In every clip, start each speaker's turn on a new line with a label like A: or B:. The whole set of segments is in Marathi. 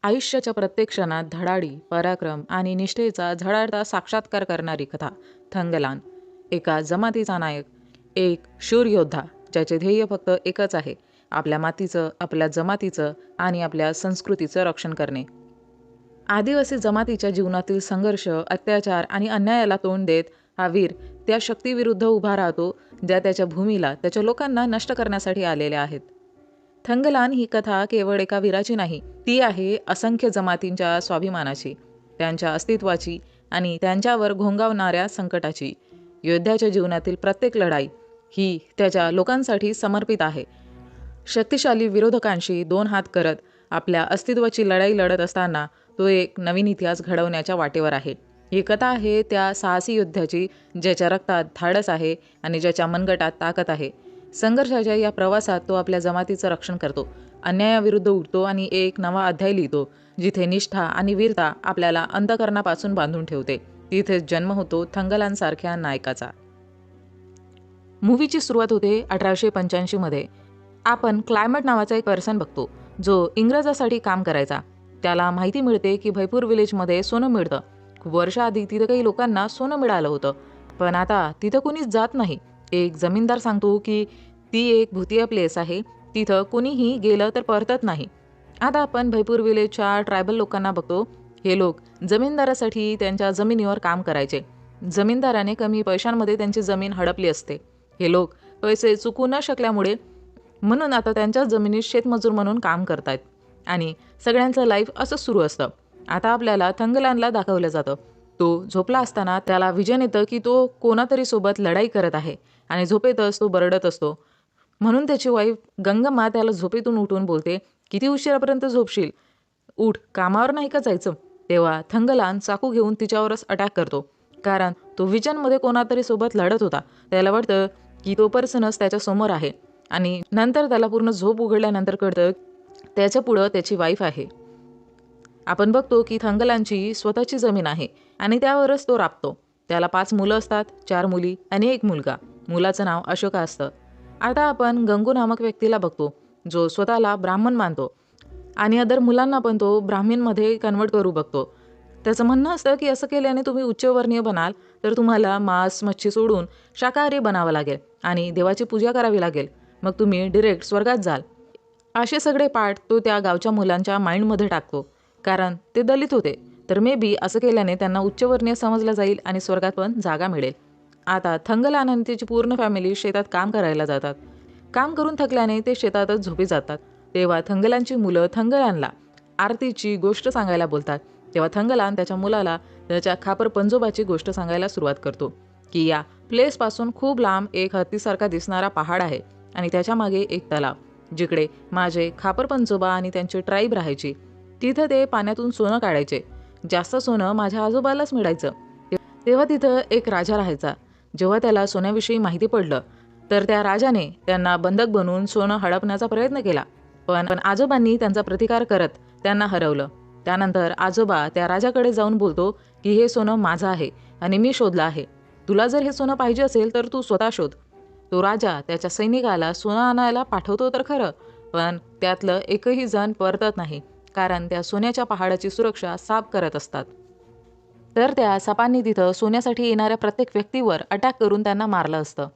A: आयुष्याच्या प्रत्येक क्षणात धडाडी, पराक्रम आणि निष्ठेचा झळाळता साक्षात्कार करणारी कथा. थंगलान एका जमातीचा नायक, एक शूर योद्धा ज्याचे ध्येय फक्त एकच आहे, आपल्या मातीचं, आपल्या जमातीचं आणि आपल्या संस्कृतीचं रक्षण करणे. आदिवासी जमातीच्या जीवनातील संघर्ष, अत्याचार आणि अन्यायाला तोंड देत हा वीर त्या शक्तीविरुद्ध उभा राहतो ज्या त्याच्या भूमीला, त्याच्या लोकांना नष्ट करण्यासाठी आलेल्या आहेत. थंगलान ही कथा केवळ एका वीराची नाही, ती आहे असंख्य जमातींच्या स्वाभिमानाची, त्यांच्या अस्तित्वाची आणि त्यांच्यावर घोंगावणाऱ्या संकटाची. योद्ध्याच्या जीवनातील प्रत्येक लढाई ही त्याच्या लोकांसाठी समर्पित आहे. शक्तिशाली विरोधकांशी दोन हात करत आपल्या अस्तित्वाची लढाई लढत असताना तो एक नवीन इतिहास घडवण्याच्या वाटेवर आहे. ही कथा आहे त्या साहसी योद्ध्याची ज्याच्या रक्तात धाडस आहे आणि ज्याच्या मनगटात ताकद आहे. संघर्षाच्या या प्रवासात तो आपल्या जमातीचं रक्षण करतो, अन्यायाविरुद्ध उठतो आणि एक नवा अध्याय लिहितो जिथे निष्ठा आणि वीरता आपल्याला अंतःकरणापासून बांधून ठेवते. तिथेच जन्म होतो थंगलांसारख्या नायकाचा. मूवीची सुरुवात होते 1885 मध्ये. आपण क्लायमेट नावाचा एक पर्सन बघतो जो इंग्रजासाठी काम करायचा. त्याला माहिती मिळते की भैपूर विलेजमध्ये सोनं मिळतं. खूप वर्ष आधी तिथं काही लोकांना सोनं मिळालं होतं, पण आता तिथं कोणीच जात नाही. एक जमीनदार सांगतो की ती एक भूतिया प्लेस आहे, तिथं कोणीही गेलं तर परतत नाही. आता आपण भैपूर विलेजच्या ट्रायबल लोकांना बघतो. हे लोक जमीनदारासाठी त्यांच्या जमिनीवर काम करायचे. जमीनदाराने कमी पैशांमध्ये त्यांची जमीन हडपली असते. हे लोक पैसे चुकू न शकल्यामुळे म्हणून आता त्यांच्याच जमिनीत शेतमजूर म्हणून काम करतायत आणि सगळ्यांचं लाईफ असं सुरू असतं. आता आपल्याला थंगलानला दाखवलं जातं. तो झोपला असताना त्याला विजन येतं की तो कोणातरी सोबत लढाई करत आहे आणि झोपेतच तो बरडत असतो. म्हणून त्याची वाईफ गंगम्मा त्याला झोपेतून उठून बोलते, किती उशिरापर्यंत झोपशील, उठ, कामावर नाही का जायचं. तेव्हा थंगलान चाकू घेऊन तिच्यावरच अटॅक करतो, कारण तो विजनमध्ये कोणातरी सोबत लढत होता. त्याला वाटतं की तो पर्सनच त्याच्या समोर आहे आणि नंतर त्याला पूर्ण झोप उघडल्यानंतर कळतं त्याच्या पुढं त्याची वाईफ आहे. आपण बघतो की थंगलांची स्वतःची जमीन आहे आणि त्यावरच तो राबतो. त्याला 5 मुलं असतात, 4 मुली आणि 1 मुलगा. मुलाचं नाव अशोका असतं. आता आपण गंगू नामक व्यक्तीला बघतो जो स्वतःला ब्राह्मण मानतो आणि अदर मुलांना पण तो ब्राह्मणमध्ये कन्वर्ट करू बघतो. त्याचं म्हणणं असतं की असं केल्याने तुम्ही उच्चवर्णीय बनाल तर तुम्हाला मांस मच्छी सोडून शाकाहारी बनावं लागेल आणि देवाची पूजा करावी लागेल, मग तुम्ही डिरेक्ट स्वर्गात जाल. असे सगळे पाठ तो त्या गावच्या मुलांच्या माइंडमध्ये टाकतो, कारण ते दलित होते. तर मे बी असं केल्याने त्यांना उच्चवर्णीय समजलं जाईल आणि स्वर्गात पण जागा मिळेल. आता थंगलान आणि त्याची पूर्ण फॅमिली शेतात काम करायला जातात. काम करून थकल्याने ते शेतातच झोपी जातात. तेव्हा थंगलांची मुलं थंगलानला आरतीची गोष्ट सांगायला बोलतात. तेव्हा थंगलान त्याच्या मुलाला त्याच्या खापर पंजोबाची गोष्ट सांगायला सुरुवात करतो की या प्लेसपासून खूप लांब एक हत्तीसारखा दिसणारा पहाड आहे आणि त्याच्या मागे एक तलाव, जिकडे माझे खापर पंजोबा आणि त्यांची ट्राईब राहायची. तिथं ते पाण्यातून सोनं काढायचे. जास्त सोनं माझ्या आजोबालाच मिळायचं. तेव्हा तिथं एक राजा राहायचा. जेव्हा त्याला सोन्याविषयी माहिती पडलं तर त्या राजाने त्यांना बंधक बनवून सोनं हडपण्याचा प्रयत्न केला, पण आजोबांनी त्यांचा प्रतिकार करत त्यांना हरवलं. त्यानंतर आजोबा त्या राजाकडे जाऊन बोलतो की हे सोनं माझं आहे आणि मी शोधलं आहे. तुला जर हे सोनं पाहिजे असेल तर तू स्वतः शोध. तो राजा त्याच्या सैनिकाला सोनं आणायला पाठवतो तर खरं, पण त्यातलं एकही जण परतत नाही, कारण त्या सोन्याच्या पहाडाची सुरक्षा साप करत असतात. तर त्या सापांनी तिथं सोन्यासाठी येणाऱ्या प्रत्येक व्यक्तीवर अटॅक करून त्यांना मारलं असतं.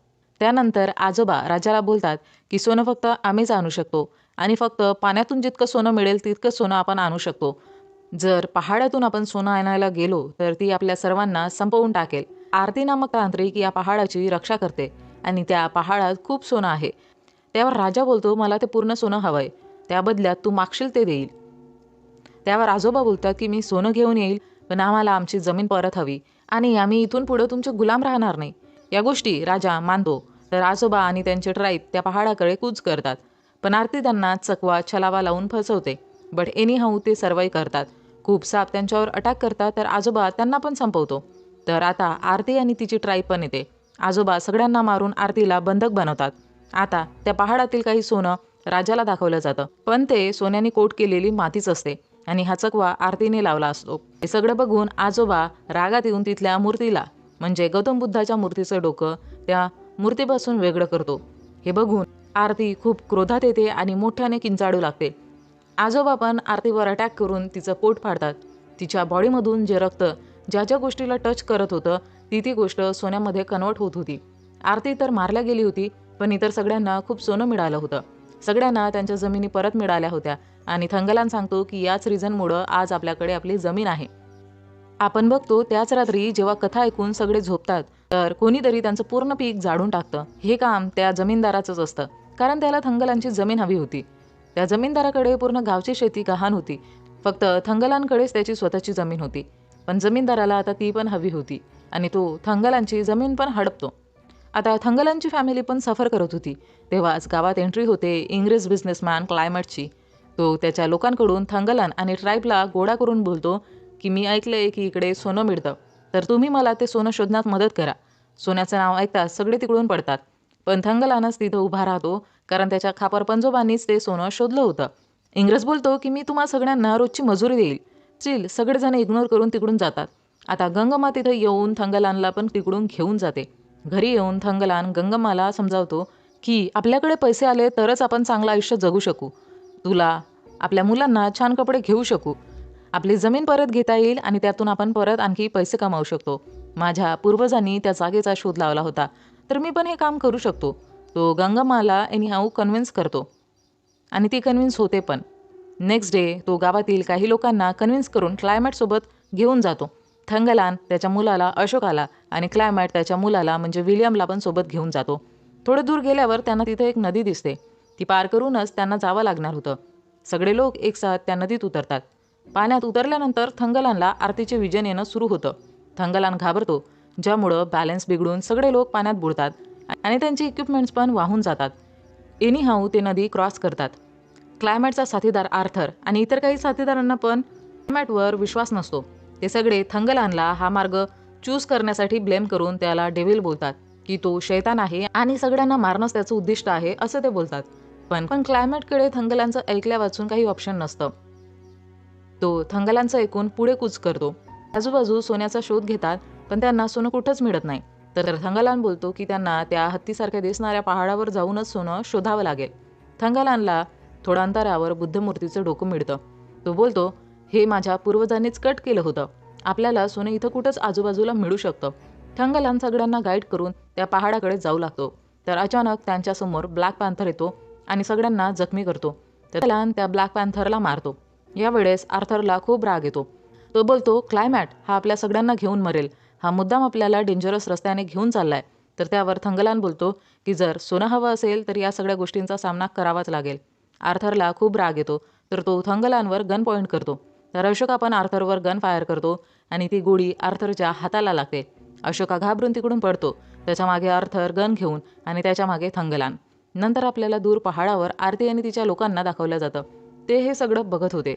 A: त्यानंतर आजोबा राजाला बोलतात की सोनं फक्त आम्हीच आणू शकतो आणि फक्त पाण्यातून जितकं सोनं मिळेल तितकं सोनं आपण आणू शकतो. जर पहाडातून आपण सोनं आणायला गेलो तर ती आपल्या सर्वांना संपवून टाकेल. आरती नामक तांत्रिक या पहाडाची रक्षा करते आणि त्या पहाडात खूप सोनं आहे. त्यावर राजा बोलतो, मला ते पूर्ण सोनं हवंय, त्या बदल्यात तू मागशील ते देईल. त्यावर आजोबा बोलतात की मी सोनं घेऊन येईल, पण आम्हाला आमची जमीन परत हवी आणि आम्ही इथून पुढे तुमचे गुलाम राहणार नाही. या गोष्टी राजा मानतो. तर आजोबा आणि त्यांचे ट्राईब त्या पहाडाकडे कूच करतात, पण आरती त्यांना चकवा छलावा लावून फसवते. बट एनी हाऊ ते सर्वाईव्ह करतात. खूप साप त्यांच्यावर अटॅक करतात तर आजोबा त्यांना पण संपवतो. तर आता आरती आणि तिची ट्राईब पण येते. आजोबा सगळ्यांना मारून आरतीला बंधक बनवतात. आता त्या पहाडातील काही सोनं राजाला दाखवलं जातं, पण ते सोन्याने कोट केलेली मातीच असते आणि हा चकवा आरतीने लावला असतो. हे सगळं बघून आजोबा रागात येऊन तिथल्या मूर्तीला, म्हणजे गौतम बुद्धाच्या मूर्तीचं डोकं त्या मूर्तीपासून वेगळं करतो. हे बघून आरती खूप क्रोधात येते आणि मोठ्याने किंचाळू लागते. आजोबा पण आरतीवर अटॅक करून तिचं पोट फाडतात. तिच्या बॉडीमधून जे रक्त ज्या ज्या गोष्टीला टच करत होतं ती गोष्ट सोन्यामध्ये कन्वर्ट होत होती. आरती तर मारल्या गेली होती, पण इतर सगळ्यांना खूप सोनं मिळालं होतं. सगळ्यांना त्यांच्या जमिनी परत मिळाल्या होत्या आणि थंगलान सांगतो की याच रिझनमुळं आज आपल्याकडे आपली जमीन आहे. आपण बघतो त्याच रात्री जेव्हा कथा ऐकून सगळे झोपतात तर कोणीतरी त्यांचं पूर्ण पीक जाळून टाकतं. हे काम त्या जमीनदाराचंच असतं, कारण त्याला थंगलांची जमीन हवी होती. त्या जमीनदाराकडे पूर्ण गावची शेती गहाण होती. फक्त थंगलांकडेच त्याची स्वतःची जमीन होती. पण जमीनदाराला आता ती पण हवी होती आणि तो थंगलांची जमीन पण हडपतो. आता थंगलांची फॅमिली पण सफर करत होती. तेव्हाच गावात एंट्री होते इंग्रज बिझनेसमॅन क्लायमेटची. तो त्याच्या लोकांकडून थंगलान आणि ट्राईबला गोळा करून बोलतो की मी ऐकलंय की इकडे सोनं मिळतं, तर तुम्ही मला ते सोनं शोधण्यात मदत करा. सोन्याचं नाव ऐकताच सगळे तिकडून पडतात. पण थंगलानच तिथं उभा राहतो, कारण त्याच्या खापर पंजोबांनीच ते सोनं शोधलं होतं. इंग्रज बोलतो की मी तुम्हा सगळ्यांना रोजची मजुरी देईल. स्टील सगळेजण इग्नोर करून तिकडून जातात. आता गंगम्मा तिथं येऊन थंगलानला पण तिकडून घेऊन जाते. घरी येऊन थंगलान गंगम्माला समजावतो की आपल्याकडे पैसे आले तरच आपण चांगलं आयुष्य जगू शकू. तुला आपल्या मुलांना छान कपडे घेऊ शकू. आपली जमीन परत घेता येईल आणि त्यातून आपण परत आणखी पैसे कमावू शकतो. माझ्या पूर्वजांनी त्या जागेचा शोध लावला होता, तर मी पण हे काम करू शकतो. तो गंगम्माला एनीहाऊ कन्व्हिन्स करतो आणि ती कन्व्हिन्स होते पण. नेक्स्ट डे तो गावातील काही लोकांना कन्व्हिन्स करून क्लायमॅटसोबत घेऊन जातो. थंगलान त्याच्या मुलाला अशोकाला आणि क्लायमॅट त्याच्या मुलाला म्हणजे विलियमला पण सोबत घेऊन जातो. थोडे दूर गेल्यावर त्यांना तिथे एक नदी दिसते. ती पार करूनच त्यांना जावं लागणार होतं. सगळे लोक एकसाथ त्या नदीत उतरतात. पाण्यात उतरल्यानंतर थंगलानला आरतीचे विजन येणं सुरू होतं. थंगलान घाबरतो, ज्यामुळं बॅलन्स बिघडून सगळे लोक पाण्यात बुडतात आणि त्यांची इक्विपमेंट्स पण वाहून जातात. एनीहाऊ ते नदी क्रॉस करतात. क्लायमॅटचा साथीदार आर्थर आणि इतर काही साथीदारांना पण क्लायमॅटवर विश्वास नसतो. ते सगळे थंगलानला हा मार्ग चूज करण्यासाठी ब्लेम करून त्याला डेव्हिल बोलतात की तो शैतान आहे आणि सगळ्यांना मारणंच त्याचं उद्दिष्ट आहे असं ते बोलतात. पण क्लायमॅटकडे थंगलांचं ऐकल्या वाचून काही ऑप्शन नसतं. तो थंगलांचं ऐकून पुढे कूच करतो. आजूबाजू सोन्याचा शोध घेतात, पण त्यांना सोनं कुठंच मिळत नाही. तर थंगलान बोलतो की त्यांना त्या हत्तीसारख्या दिसणाऱ्या पहाडावर जाऊनच सोनं शोधावं लागेल. थंगलानला थोड्या अंतरावर बुद्धमूर्तीचं डोकं मिळतं. तो बोलतो, हे माझ्या पूर्वजांनीच कट केलं होतं. आपल्याला सोनं इथं कुठंच आजूबाजूला मिळू शकतं. थंगलान सगळ्यांना गाईड करून त्या पहाडाकडे जाऊ लागतो. तर अचानक त्यांच्यासमोर ब्लॅक पॅन्थर येतो आणि सगळ्यांना जखमी करतो. तर थंगलान त्या ब्लॅक पॅन्थरला मारतो. यावेळेस आर्थरला खूप राग येतो. तो बोलतो, क्लायमॅट हा आपल्या सगळ्यांना घेऊन मरेल. हा मुद्दाम आपल्याला डेंजरस रस्त्याने घेऊन चाललाय. तर त्यावर थंगलान बोलतो की जर सोनं हवं असेल तर या सगळ्या गोष्टींचा सामना करावाच लागेल. आर्थरला खूप राग येतो, तर तो थंगलानवर गन पॉईंट करतो. तर अशोका पण आर्थरवर गन फायर करतो आणि ती गोळी आर्थरच्या हाताला लागते. अशोका घाबरून तिकडून पडतो. त्याच्या मागे आर्थर गन घेऊन आणि त्याच्या मागे थंगलान. नंतर आपल्याला दूर पहाडावर आरती आणि तिच्या लोकांना दाखवलं जातं. ते हे सगळं बघत होते.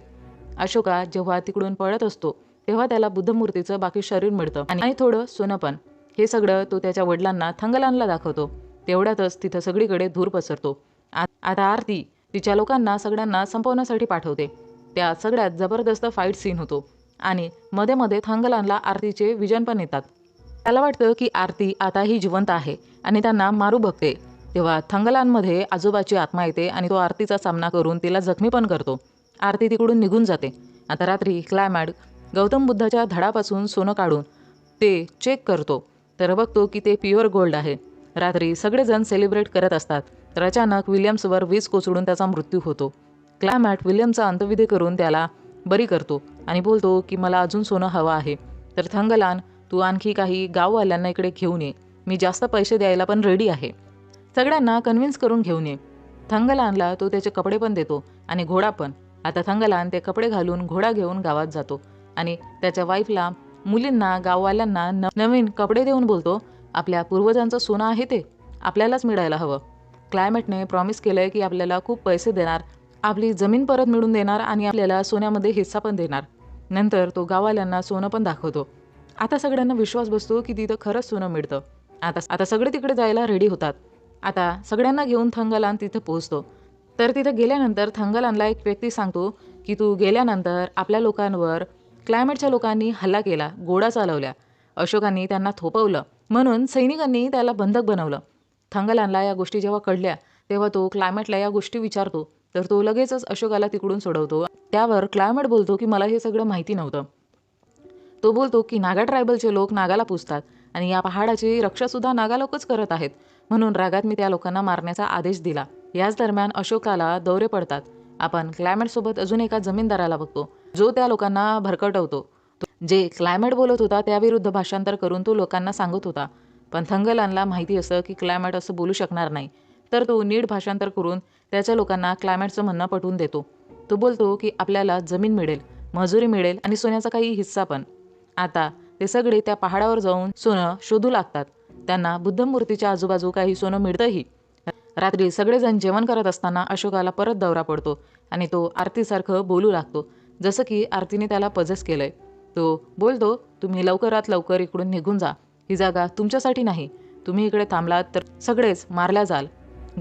A: अशोका जेव्हा तिकडून पळत असतो तेव्हा त्याला बुद्धमूर्तीचं बाकी शरीर मिळतं आणि थोडं सोनं पण. हे सगळं तो त्याच्या वडिलांना थंगलानला दाखवतो. तेवढ्यातच तिथं सगळीकडे धूर पसरतो. आता आरती तिच्या लोकांना सगळ्यांना संपवण्यासाठी पाठवते. त्या सगळ्यात जबरदस्त फाईट सीन होतो आणि मध्ये मध्ये थंगलानला आरतीचे विजन पण येतात. त्याला वाटतं की आरती आता ही जिवंत आहे आणि त्यांना मारू बघते. तेव्हा थंगलानमध्ये आजोबाची आत्मा येते आणि तो आरतीचा सामना करून तिला जखमी पण करतो. आरती तिकडून निघून जाते. आता रात्री क्लायमॅट गौतम बुद्धाच्या धडापासून सोनं काढून ते चेक करतो, तर बघतो की ते प्युअर गोल्ड आहे. रात्री सगळेजण सेलिब्रेट करत असतात. तर अचानक विलियम्सवर वीज कोसळून त्याचा मृत्यू होतो. क्लायमॅट विलियमचा अंत्यविधी करून त्याला बरी करतो आणि बोलतो की मला अजून सोनं हवं आहे. तर थंगलान, तू आणखी काही गाववाल्यांना इकडे घेऊन ये. मी जास्त पैसे द्यायला पण रेडी आहे. सगळ्यांना कन्व्हिन्स करून घेऊन ये. थंगलानला तो त्याचे कपडे पण देतो आणि घोडा पण. आता थंगलान ते कपडे घालून घोडा घेऊन गावात जातो आणि त्याच्या वाईफला, मुलींना, गाववाल्यांना नवीन कपडे देऊन बोलतो, आपल्या पूर्वजांचं सोनं आहे ते आपल्यालाच मिळायला हवं. क्लायमेटने प्रॉमिस केलंय की आपल्याला खूप पैसे देणार, आपली जमीन परत मिळवून देणार आणि आपल्याला सोन्यामध्ये हिस्सा पण देणार. नंतर तो गाववाल्यांना सोनं पण दाखवतो. आता सगळ्यांना विश्वास बसतो की तिथं खरंच सोनं मिळतं. आता सगळे तिकडे जायला रेडी होतात. आता सगळ्यांना घेऊन थंगलान तिथे पोहोचतो. तर तिथे गेल्यानंतर थंगलानला एक व्यक्ती सांगतो की तू गेल्यानंतर आपल्या लोकांवर क्लायमेटच्या लोकांनी हल्ला केला, गोळ्या चालवल्या, अशोकांनी त्यांना थोपवलं, म्हणून सैनिकांनी त्याला बंधक बनवलं. थंगलानला या गोष्टी जेव्हा कळल्या तेव्हा तो क्लायमेटला या गोष्टी विचारतो तर तो लगेचच अशोकाला तिकडून सोडवतो. त्यावर क्लायमेट बोलतो की मला हे सगळं माहिती नव्हतं. तो बोलतो की नागा ट्रायबलचे लोक नागाला पूजतात आणि या पहाडाची रक्षासुद्धा नागा लोकच करत आहेत, म्हणून रागात मी त्या लोकांना मारण्याचा आदेश दिला. याच दरम्यान अशोकाला दौरे पडतात. आपण क्लायमेटसोबत अजून एका जमीनदाराला बघतो, जो त्या लोकांना भरकटवतो. जे क्लायमेट बोलत होता त्याविरुद्ध भाषांतर करून तो लोकांना सांगत होता. पण थंगलानला माहिती असं की क्लायमेट असं बोलू शकणार नाही, तर तो नीट भाषांतर करून त्याच्या लोकांना क्लायमेटचं म्हणणं पटवून देतो. तो बोलतो की आपल्याला जमीन मिळेल, मजुरी मिळेल आणि सोन्याचा काही हिस्सा पण. आता ते सगळे त्या पहाडावर जाऊन सोनं शोधू लागतात. त्यांना बुद्धमूर्तीच्या आजूबाजू काही सोनं मिळतंही. रात्री सगळेजण जेवण करत असताना अशोकाला परत दौरा पडतो आणि तो आरतीसारखं बोलू लागतो, जसं की आरतीने त्याला पजेस केलंय. तो बोलतो, तुम्ही लवकरात लवकर इकडून निघून जा. ही जागा तुमच्यासाठी नाही. तुम्ही इकडे थांबलात तर सगळेच मारल्या जाल.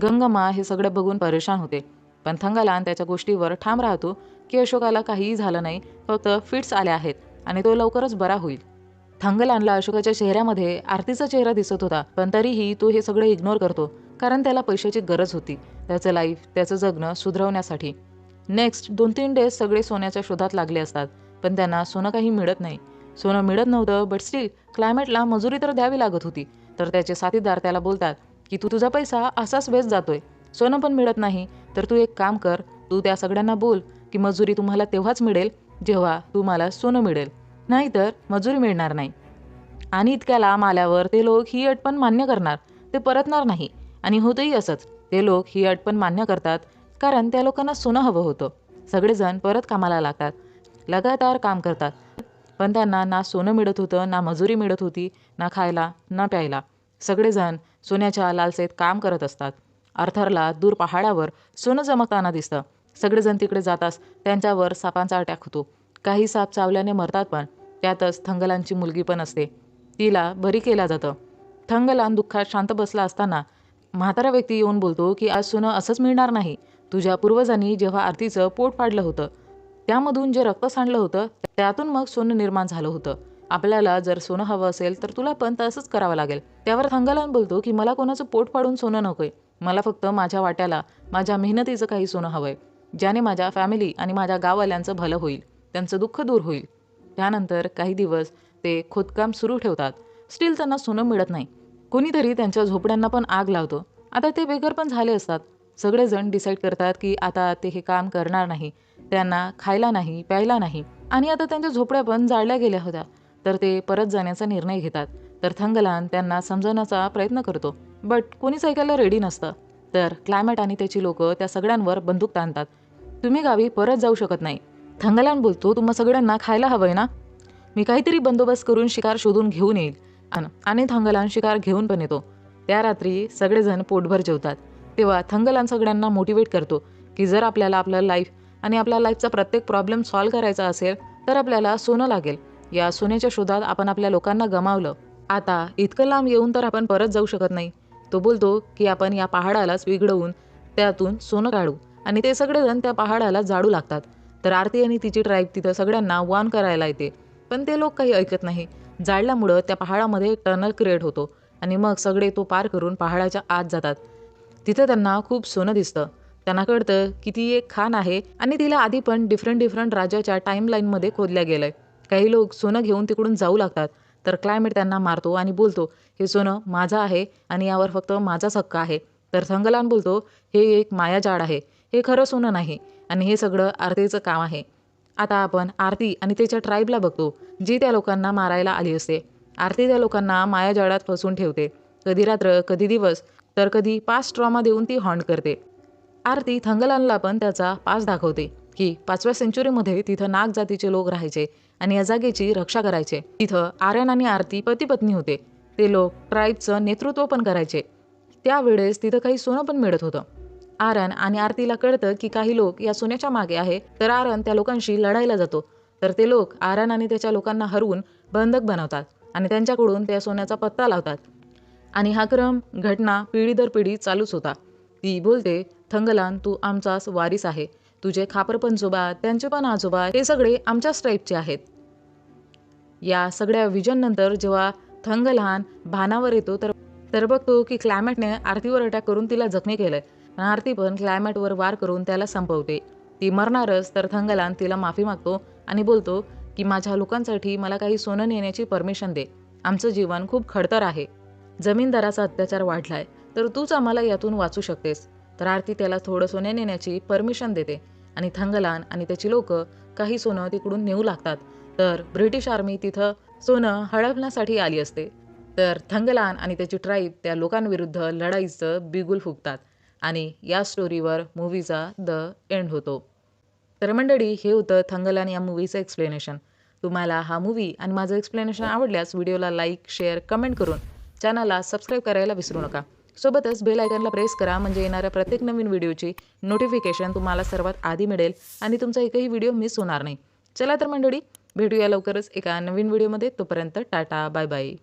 A: गंगम्मा हे सगळं बघून परेशान होते. पण थंगालान त्याच्या गोष्टीवर ठाम राहतो की अशोकाला काहीही झालं नाही, फक्त फिट्स आल्या आहेत आणि तो लवकरच बरा होईल. थंगलानला अशोकाच्या चेहऱ्यामध्ये आरतीचा चेहरा दिसत होता, पण तरीही तो हे सगळं इग्नोर करतो, कारण त्याला पैशाची गरज होती, त्याचं लाईफ, त्याचं जगणं सुधरवण्यासाठी. नेक्स्ट 2-3 डेज सगळे सोन्याच्या शोधात लागले असतात, पण त्यांना सोनं काही मिळत नाही. सोनं मिळत नव्हतं, बट स्टील क्लायमेटला मजुरी तर द्यावी लागत होती. तर त्याचे साथीदार त्याला बोलतात की तू तुझा पैसा असाच वेस्ट जातोय, सोनं पण मिळत नाही. तर तू एक काम कर, तू त्या सगळ्यांना बोल की मजुरी तुम्हाला तेव्हाच मिळेल जेव्हा तुम्हाला सोनं मिळेल, नाहीतर मजुरी मिळणार नाही. आणि इतक्या लांब आल्यावर ते लोक ही अट पण मान्य करणार, ते परतणार नाही. आणि होतंही असंच. ते लोक ही अट पण मान्य करतात, कारण त्या लोकांना सोनं हवं होतं. सगळेजण परत कामाला लागतात, लगातार काम करतात. पण त्यांना ना सोनं मिळत होतं, ना मजुरी मिळत होती, ना खायला ना प्यायला. सगळेजण सोन्याच्या लालसेत काम करत असतात. आर्थरला दूर पहाडावर सोनं चमकताना दिसतं. सगळेजण तिकडे जाताच त्यांच्यावर सापांचा अटॅक होतो. काही साप चावल्याने मरतात, पण त्यातच थंगलांची मुलगी पण असते. तिला बरी केलं जातं. थंगलान दुःखात शांत बसला असताना म्हातारा व्यक्ती येऊन बोलतो की आज सोनं असंच मिळणार नाही. तुझ्या पूर्वजांनी जेव्हा आरतीचं पोट पाडलं होतं, त्यामधून जे रक्त सांडलं होतं, त्यातून मग सोनं निर्माण झालं होतं. आपल्याला जर सोनं हवं असेल तर तुला पण तसंच करावं लागेल. त्यावर थंगलान बोलतो की मला कोणाचं पोट पाडून सोनं नकोय. मला फक्त माझ्या वाट्याला माझ्या मेहनतीचं काही सोनं हवंय, ज्याने माझ्या फॅमिली आणि माझ्या गाववाल्यांचं भलं होईल, त्यांचं दुःख दूर होईल. त्यानंतर काही दिवस ते खोदकाम सुरू ठेवतात. स्टील त्यांना सोनं मिळत नाही. कोणीतरी त्यांच्या झोपड्यांना पण आग लावतो. आता ते बेघर पण झाले असतात. सगळेजण डिसाईड करतात की आता ते हे काम करणार नाही. त्यांना खायला नाही, प्यायला नाही आणि आता त्यांच्या झोपड्या पण जाळल्या गेल्या होत्या. तर ते परत जाण्याचा निर्णय घेतात. तर थंगलान त्यांना समजवण्याचा प्रयत्न करतो, बट कोणीच ऐकायला रेडी नसतं. तर क्लायमेट आणि त्याची लोकं त्या सगळ्यांवर बंदूक ताणतात. तुम्ही गावी परत जाऊ शकत नाही. थंगलान बोलतो, तुम्हा सगळ्यांना खायला हवंय ना? मी काहीतरी बंदोबस्त करून शिकार शोधून घेऊन येईल. आणि थंगलान शिकार घेऊन पण येतो. त्या रात्री सगळेजण पोटभर जेवतात. तेव्हा थंगलान सगळ्यांना मोटिवेट करतो की जर आपल्याला आपलं लाईफ आणि आपल्या लाईफचा प्रत्येक प्रॉब्लेम सॉल्व्ह करायचा असेल तर आपल्याला सोनं लागेल. या सोन्याच्या शोधात आपण आपल्या लोकांना गमावलं. आता इतकं लांब येऊन तर आपण परत जाऊ शकत नाही. तो बोलतो की आपण या पहाडालाच विघडवून त्यातून सोनं काढू आणि ते सगळेजण त्या पहाडाला जाळू लागतात. तर आरती आणि तिची ट्राईब तिथं सगळ्यांना वॉर्न करायला येते, पण ते लोक काही ऐकत नाही. जाळल्यामुळं त्या पहाडामध्ये टनल क्रिएट होतो आणि मग सगळे तो पार करून पहाडाच्या आत जातात. तिथं त्यांना खूप सोनं दिसतं. त्यांना कळतं की ती एक खाण आहे आणि तिला आधी पण डिफरंट राज्याच्या टाईमलाईनमध्ये खोदल्या गेलंय. काही लोक सोनं घेऊन तिकडून जाऊ लागतात. तर क्लायमेट त्यांना मारतो आणि बोलतो, हे सोनं माझं आहे आणि यावर फक्त माझाच हक्क आहे. तर थंगलान बोलतो, हे एक मायाजाळ आहे, हे खरं सोनं नाही आणि हे सगळं आरतीचं काम आहे. आता आपण आरती आणि त्याच्या ट्राईबला बघतो, जी त्या लोकांना मारायला आली असते. आरती त्या लोकांना मायाजाळात फसवून ठेवते. कधी रात्र, कधी दिवस, तर कधी पास्ट ट्रॉमा देऊन ती हॉन्ट करते. आरती थंगलानला पण त्याचा पास दाखवते की 5व्या सेंचुरीमध्ये तिथं नाग जातीचे लोक राहायचे आणि या जागेची रक्षा करायचे. तिथं आर्यन आणि आरती पती पत्नी होते. ते लोक ट्राईबचं नेतृत्व पण करायचे. त्यावेळेस तिथं काही सोनं पण मिळत होतं. आर्यन आणि आरतीला कळतं की काही लोक या सोन्याच्या मागे आहे. तर आर्यन त्या लोकांशी लढायला जातो. तर ते लोक आर्यन आणि त्याच्या लोकांना हरवून बंधक बनवतात आणि त्यांच्याकडून त्या सोन्याचा पत्ता लावतात. आणि हा क्रम घटना पिढी दर पिढी चालूच होता. ती बोलते, थंगलान तू आमचाच वारीस आहे. तुझे खापर पंजोबा, त्यांचे पण आजोबा हे सगळे आमच्याच टाईपचे आहेत. या सगळ्या विजन नंतर जेव्हा थंगलान भानावर येतो तर बघतो की क्लायमेटने आरतीवर अटॅक करून तिला जखमी केलंय. पण आरती पण क्लायमॅटवर वार करून त्याला संपवते. ती मरणारच तर थंगलान तिला माफी मागतो आणि बोलतो की माझ्या लोकांसाठी मला काही सोनं नेण्याची परमिशन दे. आमचं जीवन खूप खडतर आहे. जमीनदाराचा अत्याचार वाढलाय, तर तूच आम्हाला यातून वाचू शकतेस. तर आरती त्याला थोडं सोनं नेण्याची परमिशन देते आणि थंगलान आणि त्याची लोक काही सोनं तिकडून नेऊ लागतात. तर ब्रिटिश आर्मी तिथं सोनं हडपण्यासाठी आली असते. तर थंगलान आणि त्याची ट्राईब त्या लोकांविरुद्ध लढाईचं बिगुल फुकतात आणि या स्टोरीवर मूवीचा द एंड होतो. तर मंडळी, हे होतं थंगलान या मूवीचं एक्सप्लेनेशन. तुम्हाला हा मूवी आणि माझं एक्सप्लेनेशन आवडल्यास व्हिडिओला लाईक, शेअर, कमेंट करून चॅनलला सबस्क्राईब करायला विसरू नका. सोबतच बेल आयकॉनला प्रेस करा, म्हणजे येणाऱ्या प्रत्येक नवीन व्हिडिओची नोटिफिकेशन तुम्हाला सर्वात आधी मिळेल आणि तुमचा एकही व्हिडिओ मिस होणार नाही. चला तर मंडळी, भेटूया लवकरच एका नवीन व्हिडिओमध्ये. तोपर्यंत टाटा, बाय बाय.